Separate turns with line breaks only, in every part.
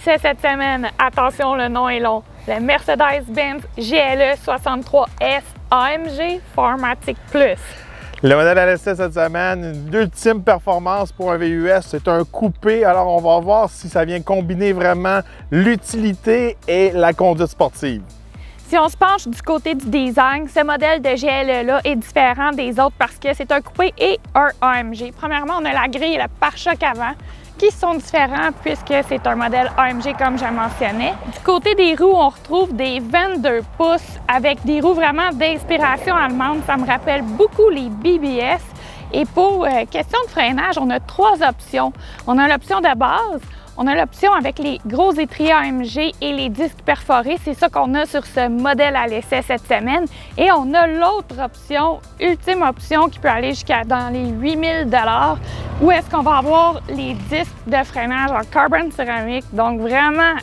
l'essai cette semaine, attention, le nom est long, le Mercedes-Benz GLE 63S AMG 4MATIC Plus.
Le modèle à l'essai cette semaine, une ultime performance pour un VUS, c'est un coupé. Alors on va voir si ça vient combiner vraiment l'utilité et la conduite sportive.
Si on se penche du côté du design, ce modèle de GLE-là est différent des autres parce que c'est un coupé et un AMG. Premièrement, on a la grille et le pare-choc avant qui sont différents puisque c'est un modèle AMG comme je mentionnais. Du côté des roues, on retrouve des 22 pouces avec des roues vraiment d'inspiration allemande. Ça me rappelle beaucoup les BBS. Et pour question de freinage, on a 3 options. On a l'option de base, on a l'option avec les gros étriers AMG et les disques perforés. C'est ça qu'on a sur ce modèle à l'essai cette semaine. Et on a l'autre option, ultime option, qui peut aller jusqu'à dans les 8000 $, où est-ce qu'on va avoir les disques de freinage en carbone céramique. Donc vraiment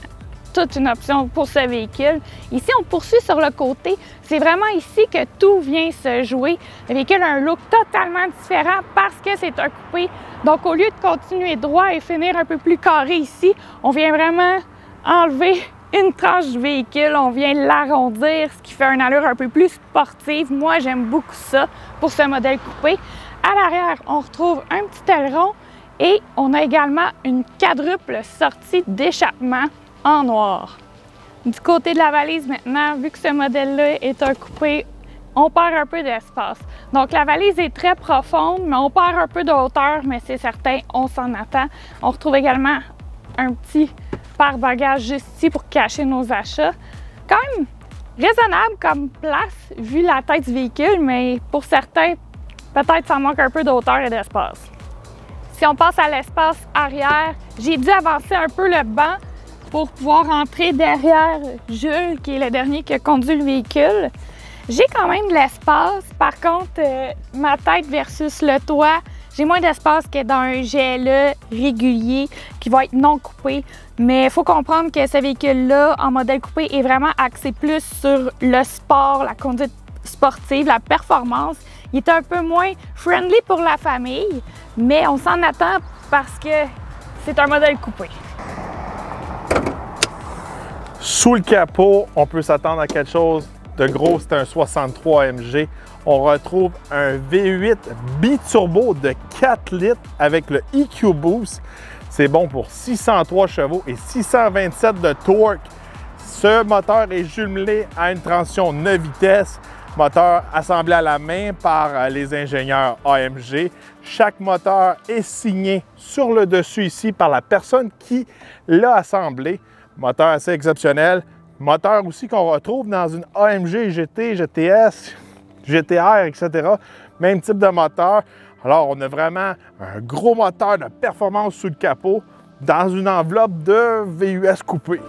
toute une option pour ce véhicule. Ici, on poursuit sur le côté. C'est vraiment ici que tout vient se jouer. Le véhicule a un look totalement différent parce que c'est un coupé. Donc, au lieu de continuer droit et finir un peu plus carré ici, on vient vraiment enlever une tranche du véhicule. On vient l'arrondir, ce qui fait une allure un peu plus sportive. Moi, j'aime beaucoup ça pour ce modèle coupé. À l'arrière, on retrouve un petit aileron et on a également une quadruple sortie d'échappement en noir. Du côté de la valise maintenant, vu que ce modèle-là est un coupé, on perd un peu d'espace. Donc la valise est très profonde, mais on perd un peu de hauteur, mais c'est certain, on s'en attend. On retrouve également un petit pare-bagages juste ici pour cacher nos achats. Quand même raisonnable comme place, vu la tête du véhicule, mais pour certains, peut-être ça manque un peu de hauteur et d'espace. Si on passe à l'espace arrière, j'ai dû avancer un peu le banc pour pouvoir entrer derrière Jules, qui est le dernier qui a conduit le véhicule. J'ai quand même de l'espace. Par contre, ma tête versus le toit, j'ai moins d'espace que dans un GLE régulier qui va être non coupé. Mais il faut comprendre que ce véhicule-là, en modèle coupé, est vraiment axé plus sur le sport, la conduite sportive, la performance. Il est un peu moins friendly pour la famille, mais on s'en attend parce que c'est un modèle coupé.
Sous le capot, on peut s'attendre à quelque chose de gros, c'est un 63 AMG. On retrouve un V8 biturbo de 4 litres avec le EQ Boost. C'est bon pour 603 chevaux et 627 de torque. Ce moteur est jumelé à une transmission 9 vitesses, moteur assemblé à la main par les ingénieurs AMG. Chaque moteur est signé sur le dessus ici par la personne qui l'a assemblé. Moteur assez exceptionnel. Moteur aussi qu'on retrouve dans une AMG GT, GTS, GTR, etc. Même type de moteur. Alors, on a vraiment un gros moteur de performance sous le capot dans une enveloppe de VUS coupé.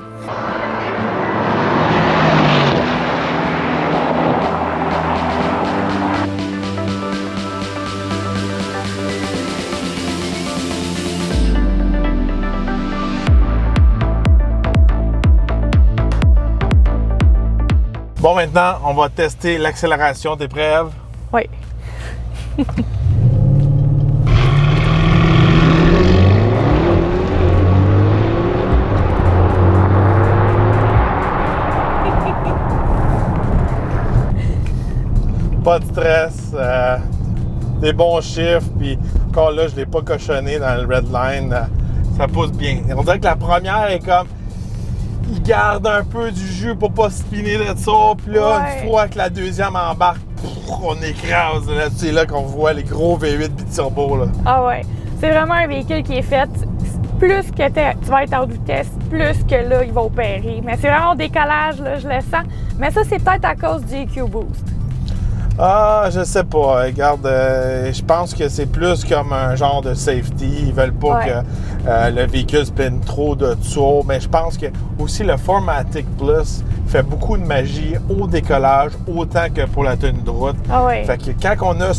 Bon, maintenant, on va tester l'accélération. T'es prêt, Ève?
Oui.
Pas de stress, des bons chiffres, puis encore là, je ne l'ai pas cochonné dans le red line. Ça pousse bien. On dirait que la première est comme... Il garde un peu du jus pour pas spinner de ça. Puis là, une fois que la deuxième embarque, on écrase. C'est là qu'on voit les gros V8 biturbo. Là.
Ah ouais. C'est vraiment un véhicule qui est fait. Plus que tu vas être à haute vitesse, plus que là, il va opérer. Mais c'est vraiment au décollage, là, je le sens. Mais ça, c'est peut-être à cause du EQ Boost.
Ah, je sais pas. Regarde, je pense que c'est plus comme un genre de safety. Ils veulent pas que le véhicule se plaigne trop de tours. Mais je pense que aussi le 4MATIC Plus fait beaucoup de magie au décollage, autant que pour la tenue de route.
Ah ouais.
Fait que quand on a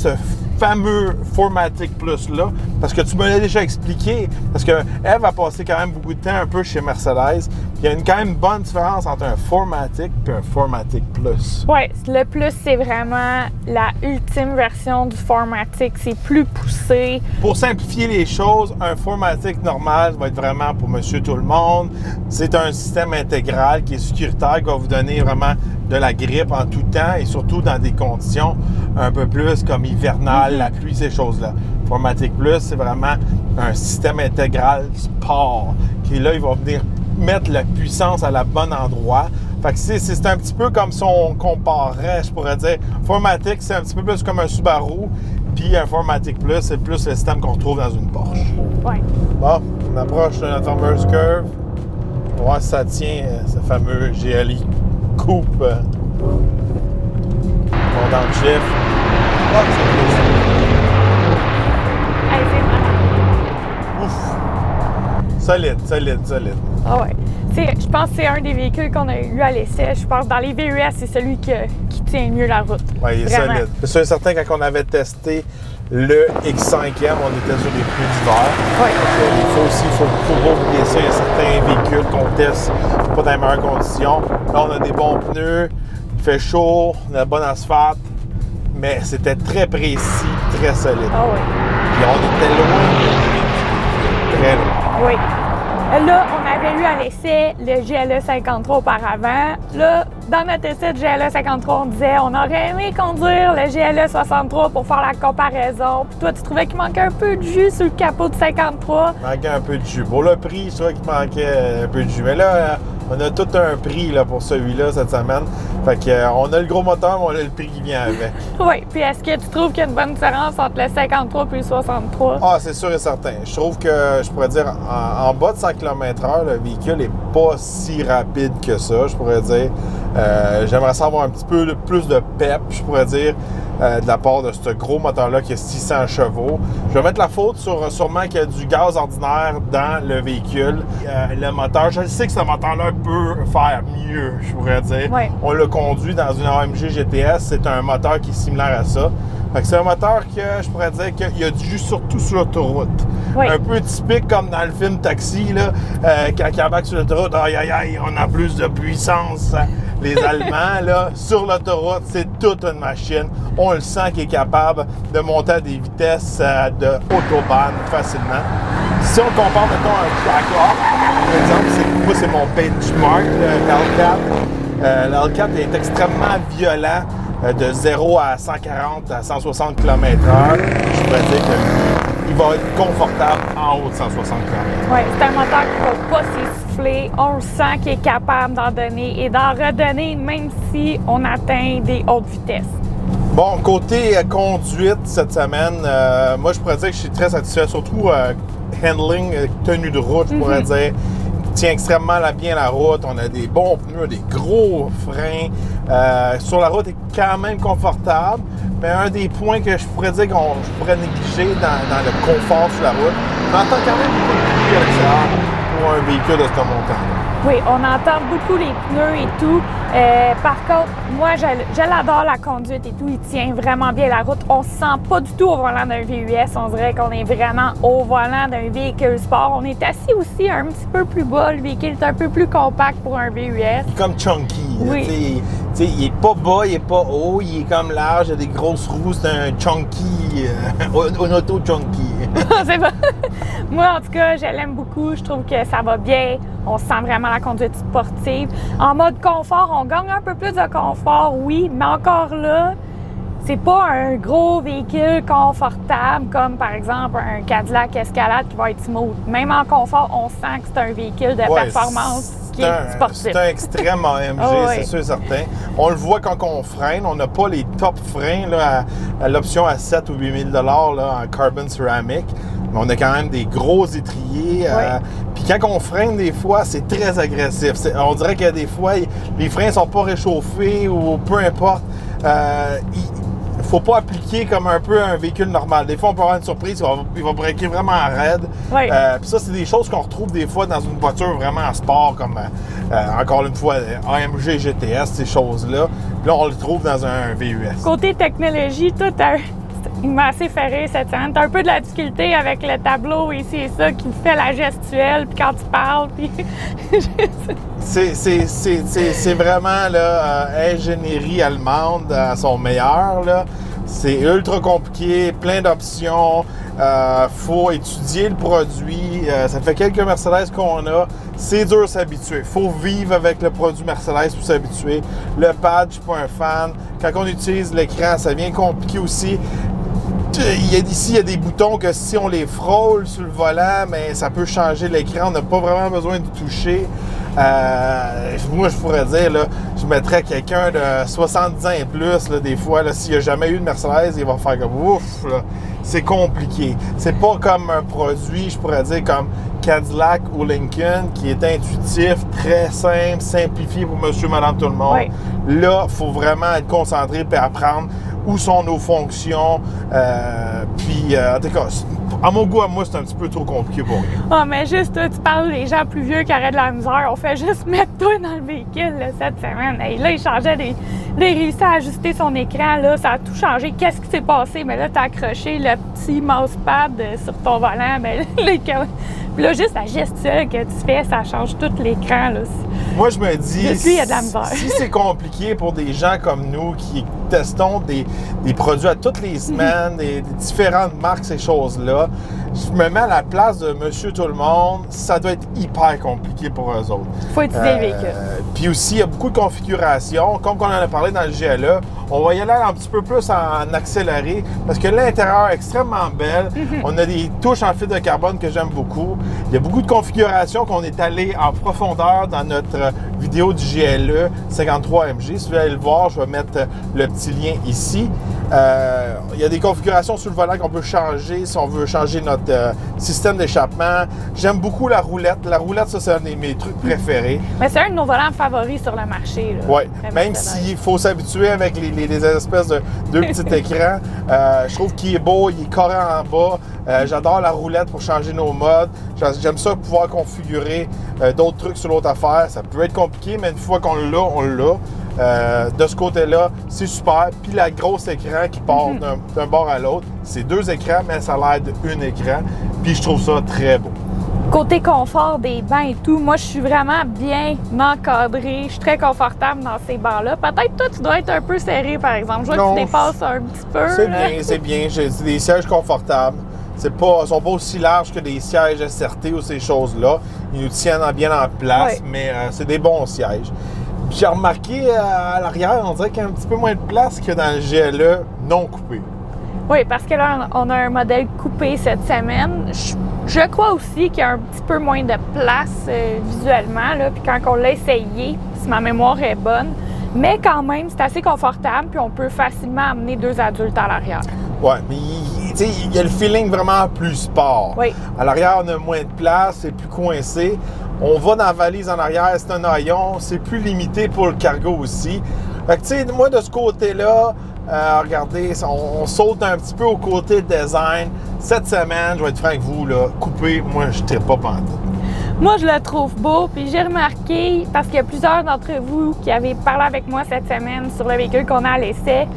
fameux 4MATIC Plus là, parce que tu me l'as déjà expliqué, parce que Eve a passé quand même beaucoup de temps un peu chez Mercedes. Il y a quand même une bonne différence entre un 4MATIC et un 4MATIC Plus.
Oui, le Plus, c'est vraiment la ultime version du 4MATIC. C'est plus poussé.
Pour simplifier les choses, un 4MATIC normal va être vraiment pour monsieur tout le monde. C'est un système intégral qui est sécuritaire, qui va vous donner vraiment de la grippe en tout temps et surtout dans des conditions un peu plus comme hivernales, la pluie, ces choses-là. 4MATIC Plus, c'est vraiment un système intégral sport qui, là, il va venir mettre la puissance à la bonne endroit. Fait que c'est un petit peu comme si on comparait, je pourrais dire. 4MATIC, c'est un petit peu plus comme un Subaru, puis un 4MATIC Plus, c'est plus le système qu'on retrouve dans une Porsche.
Ouais.
Bon, on approche de notre fameuse curve. On va voir si ça tient, ce fameux GLI Coupe. On dans le chiffre. Oh, c'est plus.
Hey, c'est
Ouf! Solide, solide, solide.
Ah ouais. Je pense que c'est un des véhicules qu'on a eu à l'essai. Je pense que dans les VUS, c'est celui qui tient le mieux la route.
Oui, il est
Vraiment.
solide. C'est sûr et certain, quand on avait testé le X5M, on était sur les pluies d'hiver.
Oui.
Il faut pas oublier ça. Il y a certains véhicules qu'on teste pas dans les meilleures conditions. Là, on a des bons pneus, il fait chaud, on a un bon asphalte, mais c'était très précis, très solide.
Ah oui.
Puis on était loin de très loin.
Oui. Là, on avait eu à l'essai le GLE 53 auparavant. Là, dans notre essai de GLE 53, on disait on aurait aimé conduire le GLE 63 pour faire la comparaison. Puis toi, tu trouvais qu'il manquait un peu de jus sur le capot du 53.
Il manquait un peu de jus. Pour le prix, je trouvais qu'il manquait un peu de jus. Mais là, on a tout un prix là, pour celui-là cette semaine. Fait que, on a le gros moteur, mais on a le prix qui vient avec.
Oui. Puis est-ce que tu trouves qu'il y a une bonne différence entre le 53 et le 63?
Ah, c'est sûr et certain. Je trouve que, je pourrais dire, en bas de 100 km/h, le véhicule n'est pas si rapide que ça, je pourrais dire. J'aimerais savoir un petit peu plus de pep, je pourrais dire, de la part de ce gros moteur-là qui a 600 chevaux. Je vais mettre la faute sur sûrement qu'il y a du gaz ordinaire dans le véhicule. Le moteur, je sais que ce moteur-là peut faire mieux, je pourrais dire.
Oui.
On l'a conduit dans une AMG GTS, c'est un moteur qui est similaire à ça. Fait que c'est un moteur que je pourrais dire qu'il y a du jus surtout sur l'autoroute.
Oui.
Un peu typique comme dans le film Taxi, là, quand il embarque sur l'autoroute, aïe aïe aïe, on a plus de puissance. Les Allemands, là, sur l'autoroute, c'est toute une machine. On le sent qu'il est capable de monter à des vitesses de autobahn facilement. Si on compare, mettons, un Trackhawk, par exemple, moi, c'est mon benchmark, le L4. Le L4 est extrêmement violent. De 0 à 140 à 160 km/h, je pourrais dire qu'il va être confortable en haut de 160 km/h.
Oui, c'est un moteur qui ne va pas s'essouffler. On le sent qu'il est capable d'en donner et d'en redonner même si on atteint des hautes vitesses.
Bon, côté conduite cette semaine, moi je pourrais dire que je suis très satisfait, surtout handling, tenue de route, je pourrais dire. Tient extrêmement bien la route. On a des bons pneus, des gros freins. Sur la route, est quand même confortable. Mais un des points que je pourrais dire je pourrais négliger dans le confort sur la route, on entend quand même beaucoup de bruit à l'extérieur pour un véhicule de ce montant-là.
Oui, on entend beaucoup les pneus et tout. Par contre, moi, je l'adore la conduite et tout. Il tient vraiment bien la route. On se sent pas du tout au volant d'un VUS. On dirait qu'on est vraiment au volant d'un véhicule sport. On est assis aussi un petit peu plus bas. Le véhicule est un peu plus compact pour un VUS.
Il est comme chunky.
Oui.
Il est pas bas, il est pas haut, il est comme large, il a des grosses roues. C'est un chunky, un auto chunky.
C'est bon. Moi, en tout cas, je l'aime beaucoup. Je trouve que ça va bien. On sent vraiment la conduite sportive. En mode confort, on gagne un peu plus de confort, oui, mais encore là, c'est pas un gros véhicule confortable comme par exemple un Cadillac Escalade qui va être smooth. Même en confort, on sent que c'est un véhicule de performance qui est sportif.
C'est un extrême AMG,
Oh, oui.
c'est sûr et certain. On le voit quand on freine. On n'a pas les top freins là, à l'option à 7 ou 8 000 $ là, en carbon ceramic. Mais on a quand même des gros étriers. Puis quand on freine, des fois, c'est très agressif. On dirait que des fois, les freins ne sont pas réchauffés ou peu importe. Il ne faut pas appliquer comme un peu un véhicule normal. Des fois, on peut avoir une surprise, il va breaker vraiment en raide.
Oui.
Puis ça, c'est des choses qu'on retrouve des fois dans une voiture vraiment en sport, comme encore une fois, AMG GTS, ces choses-là. Puis là, on le trouve dans un VUS.
Côté technologie, toi, il m'a assez fait rire cette semaine. T'as un peu de la difficulté avec le tableau ici et ça qui fait la gestuelle, puis quand tu parles, puis...
C'est vraiment là, ingénierie allemande à son meilleur, là. C'est ultra compliqué, plein d'options. Faut étudier le produit. Ça fait quelques Mercedes qu'on a. C'est dur de s'habituer. Faut vivre avec le produit Mercedes pour s'habituer. Le pad, je suis pas un fan. Quand on utilise l'écran, ça devient compliqué aussi. Ici, il y a des boutons que si on les frôle sur le volant, mais ça peut changer l'écran. On n'a pas vraiment besoin de toucher. Moi, je pourrais dire, là, je mettrais quelqu'un de 70 ans et plus, là, des fois, s'il n'a jamais eu de Mercedes, il va faire comme ouf, là. C'est compliqué. C'est pas comme un produit, je pourrais dire, comme Cadillac ou Lincoln, qui est intuitif, très simple, simplifié pour monsieur, madame, tout le monde.
Oui.
Là, il faut vraiment être concentré et apprendre où sont nos fonctions. En tout cas, à mon goût, à moi, c'est un petit peu trop compliqué pour rien.
Ah, mais juste, toi, tu parles des gens plus vieux qui auraient de la misère. On fait juste mettre toi dans le véhicule là, cette semaine. Et là, il changeait des... Là, il réussit à ajuster son écran. Là, ça a tout changé. Qu'est-ce qui s'est passé? Mais là, tu as accroché le petit mousepad sur ton volant. Mais là, puis là, juste la gestuelle que tu fais, ça change tout l'écran. Là.
Moi, je me dis,
il y a de la misère.
Si c'est compliqué pour des gens comme nous qui testons des produits à toutes les semaines, des différentes marques, ces choses-là, je me mets à la place de monsieur tout le monde, ça doit être hyper compliqué pour eux autres.
Il faut utiliser le véhicule.
Puis aussi, il y a beaucoup de configurations. Comme on en a parlé dans le GLE, on va y aller un petit peu plus en accéléré parce que l'intérieur est extrêmement belle. On a des touches en fibre de carbone que j'aime beaucoup. Il y a beaucoup de configurations qu'on est allé en profondeur dans notre vidéo du GLE 53MG. Si vous voulez aller le voir, je vais mettre le petit lien ici. Il y a des configurations sur le volant qu'on peut changer si on veut changer notre système d'échappement. J'aime beaucoup la roulette. La roulette, ça, c'est un de mes trucs préférés.
Mais c'est un de nos volants favoris sur le marché.
Oui, même s'il faut s'habituer avec les espèces de deux petits écrans. Je trouve qu'il est beau, il est carré en bas. J'adore la roulette pour changer nos modes. J'aime ça pouvoir configurer d'autres trucs sur l'autre affaire. Ça peut être compliqué, mais une fois qu'on l'a, on l'a. De ce côté-là, c'est super. Puis la grosse écran qui part d'un bord à l'autre, c'est deux écrans, mais ça a l'air d'un écran. Puis je trouve ça très beau.
Côté confort des bancs et tout, moi, je suis vraiment bien encadrée. Je suis très confortable dans ces bancs-là. Peut-être toi, tu dois être un peu serré, par exemple. Je vois que tu dépasses un petit peu.
C'est bien, c'est bien. J'ai des sièges confortables. Ils ne sont pas aussi larges que des sièges SRT ou ces choses-là. Ils nous tiennent bien en place, mais c'est des bons sièges. J'ai remarqué à l'arrière, on dirait qu'il y a un petit peu moins de place que dans le GLE non coupé.
Oui, parce que là, on a un modèle coupé cette semaine. Je crois aussi qu'il y a un petit peu moins de place visuellement. Là. Puis quand on l'a essayé, si ma mémoire est bonne, mais quand même, c'est assez confortable. Puis on peut facilement amener deux adultes à l'arrière.
Oui, mais il y a le feeling vraiment plus sport.
Oui.
À l'arrière, on a moins de place, c'est plus coincé. On va dans la valise en arrière, c'est un haillon, c'est plus limité pour le cargo aussi. Fait que, tu sais, moi, de ce côté-là, regardez, on saute un petit peu au côté design. Cette semaine, je vais être franc avec vous, là, coupé, moi, je ne tire pas pantoute.
Moi, je le trouve beau, puis j'ai remarqué, parce qu'il y a plusieurs d'entre vous qui avaient parlé avec moi cette semaine sur le véhicule qu'on a à l'essai,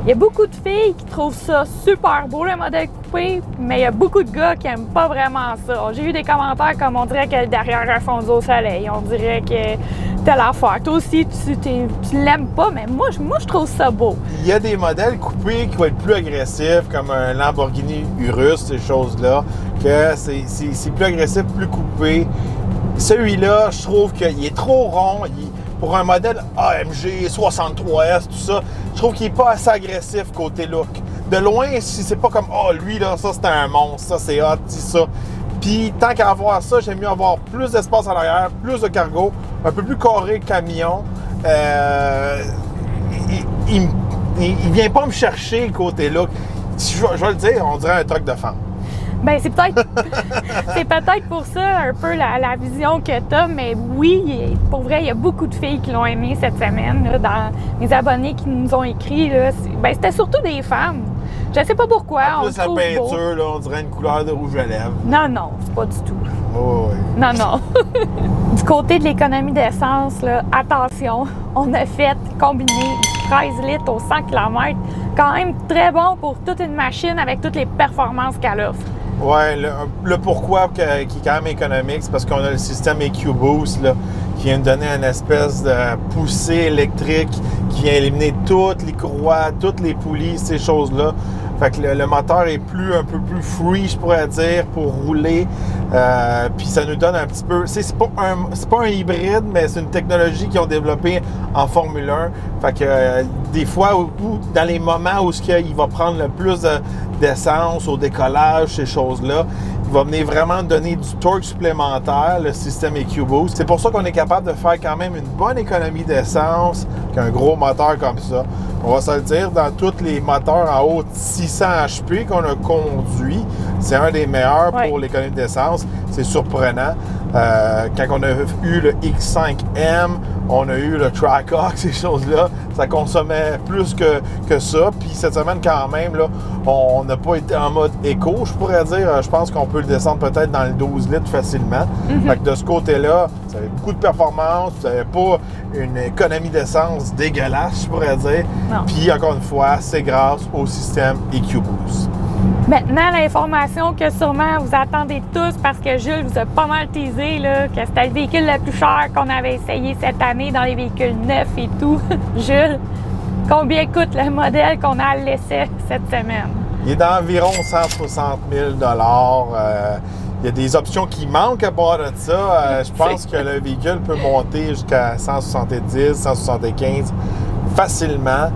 il y a beaucoup de filles qui trouvent ça super beau, le modèle coupé, mais il y a beaucoup de gars qui n'aiment pas vraiment ça. J'ai eu des commentaires comme on dirait que derrière un fond au soleil, on dirait que telle affaire. Toi aussi, tu l'aimes pas, mais moi, je trouve ça beau.
Il y a des modèles coupés qui vont être plus agressifs, comme un Lamborghini Urus, ces choses-là, que c'est plus agressif, plus coupé. Celui-là, je trouve qu'il est trop rond. Pour un modèle AMG, 63S, tout ça, je trouve qu'il n'est pas assez agressif côté look. De loin, si c'est pas comme « Oh, lui, là, ça, c'est un monstre, ça, c'est hot, dis ça. » Puis, tant qu'à avoir ça, j'aime mieux avoir plus d'espace à l'arrière, plus de cargo, un peu plus carré camion. Il vient pas me chercher côté look. Je vais le dire, on dirait un truck de femme.
Bien, c'est peut-être pour ça un peu la vision que tu as, mais oui, pour vrai, il y a beaucoup de filles qui l'ont aimé cette semaine. Là, dans les abonnés qui nous ont écrit, là, c'était surtout des femmes. Je sais pas pourquoi.
En plus, la peinture, là, on dirait une couleur de rouge à lèvres.
Non, c'est pas du tout.
Oh, oui.
Non. Du côté de l'économie d'essence, là, attention, on a fait combiner 13 litres au 100 km. quand même très bon pour toute une machine avec toutes les performances qu'elle offre.
Ouais, le pourquoi qui est quand même économique, c'est parce qu'on a le système EQ-Boost là, qui vient de donner une espèce de poussée électrique qui vient éliminer toutes les courroies, toutes les poulies, ces choses-là. Fait que le moteur est un peu plus free, je pourrais dire, pour rouler. Puis ça nous donne un petit peu... C'est pas un hybride, mais c'est une technologie qu'ils ont développée en Formule 1. Fait que des fois, dans les moments où il va prendre le plus d'essence au décollage, ces choses-là, il va venir vraiment donner du torque supplémentaire, le système EQ-Boost. C'est pour ça qu'on est capable de faire quand même une bonne économie d'essence qu'un gros moteur comme ça. On va se le dire, dans tous les moteurs en haut de 600 HP qu'on a conduits, c'est un des meilleurs pour l'économie d'essence. C'est surprenant. Quand on a eu le X5M, on a eu le Trackhawk, ces choses-là, ça consommait plus que ça. Puis cette semaine, quand même, là, on n'a pas été en mode éco, je pourrais dire. Je pense qu'on peut le descendre peut-être dans le 12 litres facilement. Fait que de ce côté-là, ça avait beaucoup de performance, ça n'avait pas une économie d'essence dégueulasse, je pourrais dire. Puis encore une fois, c'est grâce au système EQ-Boost.
Maintenant, l'information que sûrement vous attendez tous, parce que Jules vous a pas mal teasé, là, que c'était le véhicule le plus cher qu'on avait essayé cette année dans les véhicules neufs et tout. Jules, combien coûte le modèle qu'on a à l'essai cette semaine?
Il est d'environ 160 000 il y a des options qui manquent à part de ça. Je pense que le véhicule peut monter jusqu'à 170, 175 facilement.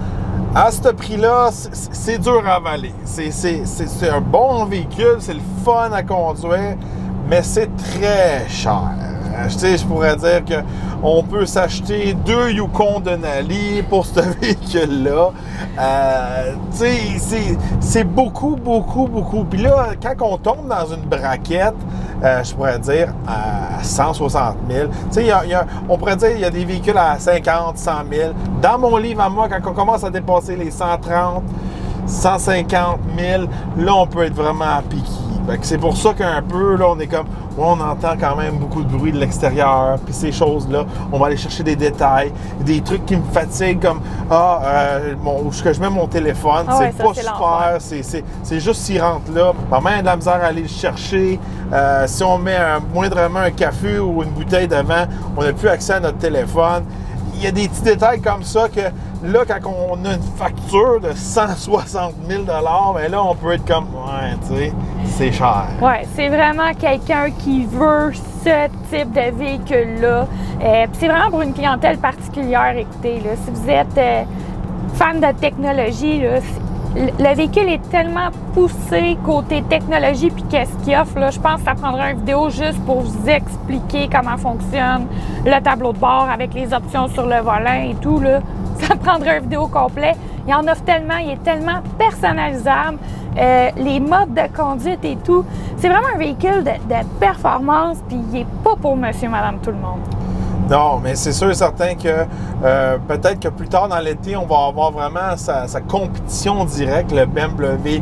À ce prix-là, c'est dur à avaler. C'est un bon véhicule, c'est le fun à conduire, mais c'est très cher. Je pourrais dire qu'on peut s'acheter 2 Yukon Denali pour ce véhicule-là. C'est beaucoup. Puis là, quand on tombe dans une braquette, je pourrais dire à 160 000. On pourrait dire qu'il y a des véhicules à 50, 100 000. Dans mon livre à moi, quand on commence à dépasser les 130, 150 000, là, on peut être vraiment piqué. C'est pour ça qu'un peu, là, on est comme... on entend quand même beaucoup de bruit de l'extérieur, puis ces choses-là, on va aller chercher des détails, des trucs qui me fatiguent, comme que je mets mon téléphone, c'est pas super, c'est juste s'il rentre là. Ma main a de la misère à aller le chercher. Si on met moindrement un café ou une bouteille devant, on n'a plus accès à notre téléphone. Il y a des petits détails comme ça que là, quand on a une facture de 160 000 bien là, on peut être comme, ouais, tu sais, c'est cher.
Ouais, c'est vraiment quelqu'un qui veut ce type de véhicule-là. C'est vraiment pour une clientèle particulière, écoutez, là, si vous êtes fan de technologie, là, le véhicule est tellement poussé côté technologie puis qu'est-ce qu'il offre, là, je pense que ça prendrait une vidéo juste pour vous expliquer comment fonctionne le tableau de bord avec les options sur le volant et tout, là. Ça prendrait une vidéo complète. Il en offre tellement, il est tellement personnalisable. Les modes de conduite et tout. C'est vraiment un véhicule de performance puis il n'est pas pour monsieur, madame, tout le monde.
Non, mais c'est sûr et certain que peut-être que plus tard dans l'été, on va avoir vraiment sa compétition directe, le BMW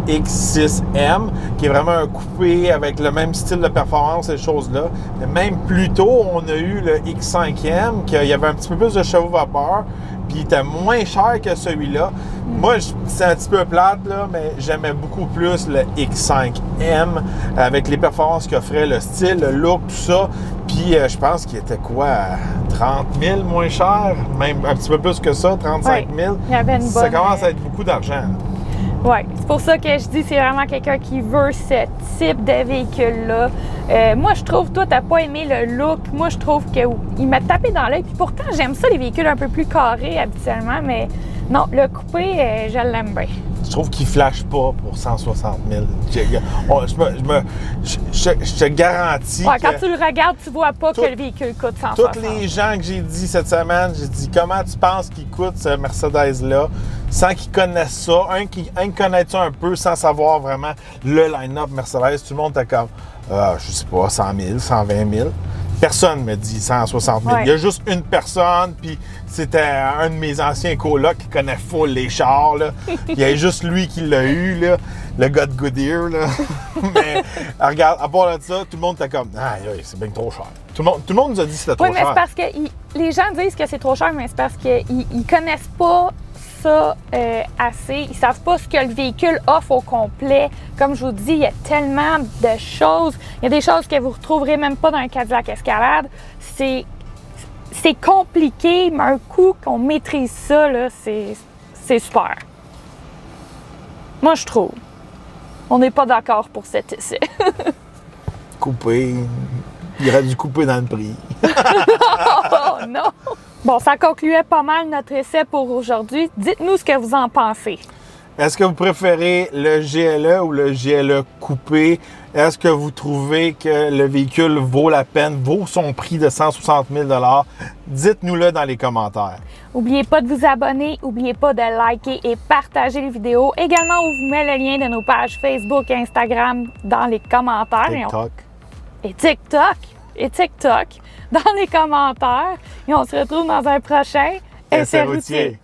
X6M, qui est vraiment un coupé avec le même style de performance, ces choses-là. Mais même plus tôt, on a eu le X5M, qui y avait un petit peu plus de chevaux vapeur, puis il était moins cher que celui-là. Moi, c'est un petit peu plate, là, mais j'aimais beaucoup plus le X5M, avec les performances qu'il offrait, le style, le look, tout ça. Puis je pense qu'il était quoi, 30 000 moins cher, même un petit peu plus que ça, 35 000.
Il y avait une bonne...
Ça commence à être beaucoup d'argent.
Oui, c'est pour ça que je dis c'est vraiment quelqu'un qui veut ce type de véhicule-là. Moi, je trouve, toi, t'as pas aimé le look. Moi, je trouve qu'il m'a tapé dans l'œil. Puis pourtant, j'aime ça, les véhicules un peu plus carrés habituellement, mais non, le coupé, je l'aime bien.
Je trouve qu'il ne flash pas pour 160 000. Je te garantis
que... Quand tu le regardes, tu vois pas que le véhicule coûte 160 000.
Tous les gens que j'ai dit cette semaine, j'ai dit comment tu penses qu'il coûte ce Mercedes-là, sans qu'ils connaissent ça, un qui connaît ça un peu, sans savoir vraiment le line-up Mercedes, tout le monde était comme, je sais pas, 100 000, 120 000. Personne me dit 160 000. Ouais. Il y a juste une personne, puis c'était un de mes anciens colocs qui connaît full les chars. Là. Il y a juste lui qui l'a eu, là, le gars de Goodyear. Là. Mais regarde, à part de ça, tout le monde était comme c'est bien trop cher. Tout le monde nous a dit que c'était trop cher.
Oui, mais c'est parce que les gens disent que c'est trop cher, mais c'est parce qu'ils connaissent pas ça assez. Ils savent pas ce que le véhicule offre au complet. Comme je vous dis, il y a tellement de choses. Il y a des choses que vous retrouverez même pas dans un Cadillac Escalade. C'est compliqué, mais un coup qu'on maîtrise ça, là, c'est super. Moi, je trouve. On n'est pas d'accord pour cet essai.
Coupé. Il aurait dû couper dans le prix.
Oh non! Bon, ça concluait pas mal notre essai pour aujourd'hui. Dites-nous ce que vous en pensez.
Est-ce que vous préférez le GLE ou le GLE coupé? Est-ce que vous trouvez que le véhicule vaut la peine, vaut son prix de 160 000 $? Dites-nous-le dans les commentaires.
N'oubliez pas de vous abonner, n'oubliez pas de liker et partager les vidéos. Également, on vous met le lien de nos pages Facebook et Instagram dans les commentaires.
TikTok.
Et TikTok dans les commentaires. Et on se retrouve dans un prochain Essai routier.